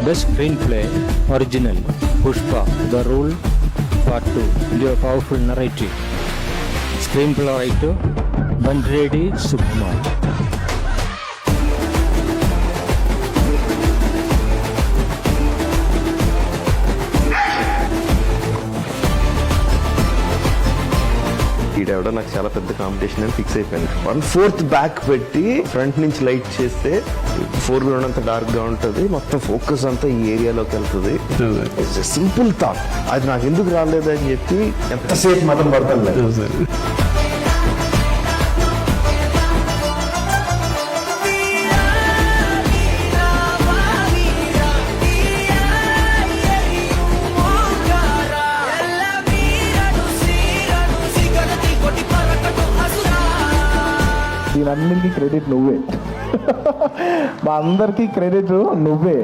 Best Screenplay Original Pushpa The Rule Part 2 Your Powerful Narrative. Screenplay writer Bandredi Sukumar. ఈడెవడో నాకు చాలా పెద్ద competition అని ఫిక్స్ అయిపోయింది. 1/4 బ్యాక్ పెట్టి ఫ్రంట్ నుంచి లైట్ చేస్తే ఫోర్గ్రౌండ్ అంతా డార్క్ గా ఉంటుంది, మొత్తం ఫోకస్ అంతా ఈ ఏరియాలోకి వెళ్తుంది. సింపుల్ థాట్, అది నాకు ఎందుకు రాలేదు అని చెప్పి ఎంతసేపు మతం పడతాను. దీనన్నింటికి క్రెడిట్ నువ్వే, మా అందరికీ క్రెడిట్ నువ్వే.